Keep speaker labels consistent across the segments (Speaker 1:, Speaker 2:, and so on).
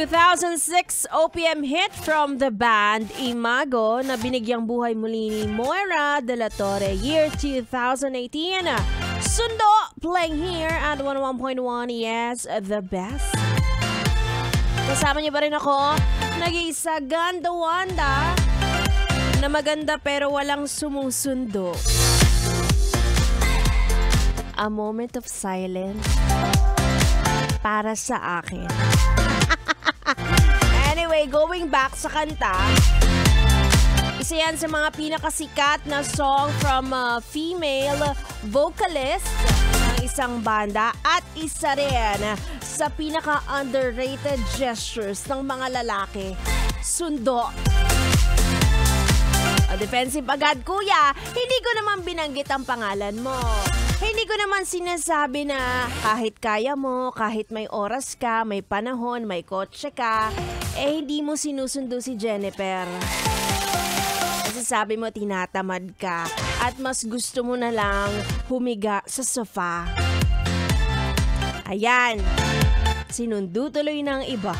Speaker 1: 2006 OPM hit from the band Imago na binigyang buhay muli ni Moira de la Torre year 2018. Sundo playing here at 101.1 yes, the best. Kasama niyo ba rin ako? Nag-iisa Ganda Wanda na maganda pero walang sumusundo. A moment of silence para sa akin. Anyway, going back sa kanta, isa yan sa mga pinakasikat na song from a female vocalist ng isang banda at isa rin sa pinaka-underrated gestures ng mga lalaki, sundo. Defensive agad, kuya. Hindi ko naman binanggit ang pangalan mo. Hindi ko naman sinasabi na kahit kaya mo, kahit may oras ka, may panahon, may kotse ka, hindi mo sinusundo si Jennifer. Kasi sabi mo tinatamad ka at mas gusto mo na lang humiga sa sofa. Ayan. Sinundo tuloy ng iba.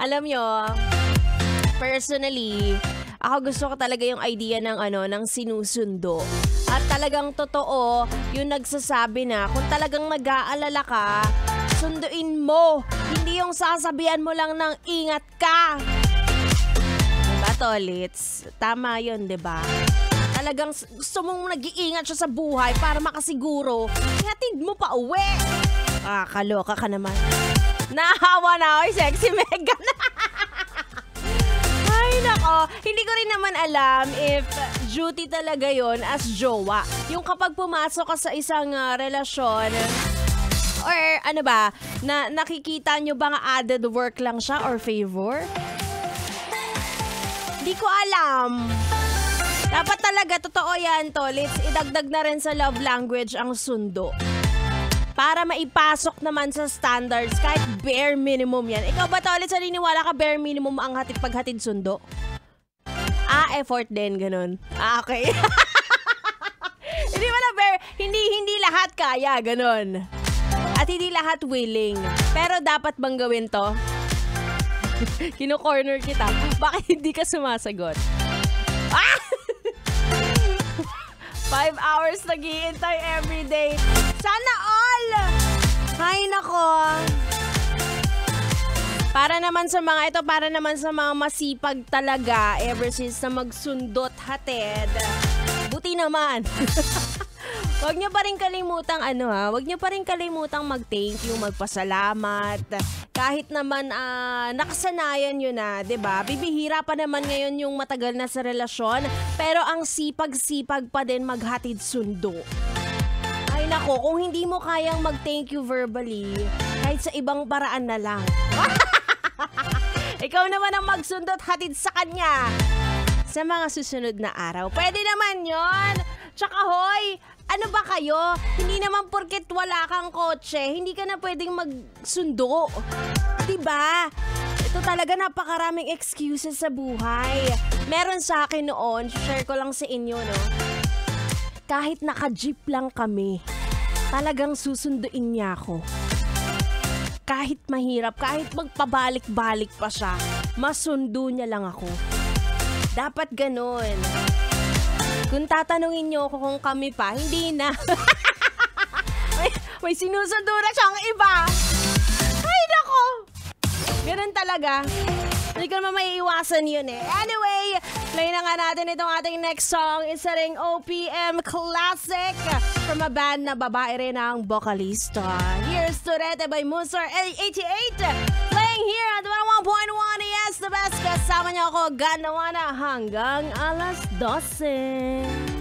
Speaker 1: Alam nyo, personally, ako gusto ko talaga yung idea ng sinusundo. At talagang totoo yung nagsasabi na kung talagang nag-aalala ka, sunduin mo. Hindi yung sasabihan mo lang ng ingat ka. Diba, Tolits? Tama yun, diba? Talagang gusto mong nag-iingat siya sa buhay para makasiguro, ihatid mo pa uwi. Kaloka ka naman. Nahawa na ako, sexy Megan. Ay, nako. Hindi ko rin naman alam if duty talaga yon as jowa. Yung kapag pumasok ka sa isang relasyon, or ano ba, na nakikita nyo bang added work lang siya or favor? Di ko alam. Dapat talaga, totoo yan, Tolits, idagdag na rin sa love language ang sundo. Para maipasok naman sa standards, kahit bare minimum yan. Ikaw ba, Tolits, naniniwala ka bare minimum ang paghatid sundo? Effort din, ganun. Okay. Hindi wala bare, hindi lahat kaya, ganun. At hindi lahat willing. Pero dapat bang gawin to? Kino-corner kita. Bakit hindi ka sumasagot? 5 hours nag-iintay everyday. Sana all! Hay nako. Para naman sa mga masipag talaga ever since na magsundot hatid. Buti naman. Huwag niyo pa rin kalimutang huwag niyo pa rin kalimutang mag-thank you, magpasalamat. Kahit naman nakasanayan yun na, 'di ba? Bibihira pa naman ngayon yung matagal na sa relasyon, pero ang sipag-sipag pa din maghatid sundo. Ay nako, kung hindi mo kayang mag-thank you verbally, kahit sa ibang paraan na lang. Ikaw naman ang magsundot hatid sa kanya sa mga susunod na araw. Pwede naman yon. Tsaka hoy, ano ba kayo? Hindi naman porket wala kang kotse, hindi ka na pwedeng magsundo. Diba? Ito talaga napakaraming excuses sa buhay. Meron sa akin noon, share ko lang sa inyo, no? Kahit naka-jeep lang kami, talagang susunduin niya ako. Kahit mahirap, kahit magpabalik-balik pa siya, masundo niya lang ako. Dapat ganun. Kung tatanungin niyo ako kung kami pa, hindi na. may sinusundo na siyang iba. Ay, nako. Ganun talaga. Hindi ko naman maiiwasan yun eh. Anyway, play na nga natin itong ating next song. Isa ring OPM classic from a band na babae rin ang vocalista. Here's Turete by Musar 88. Playing here at 101.1 yes, the best. Kasama niyo ako, Ganda Wanda, hanggang alas 12.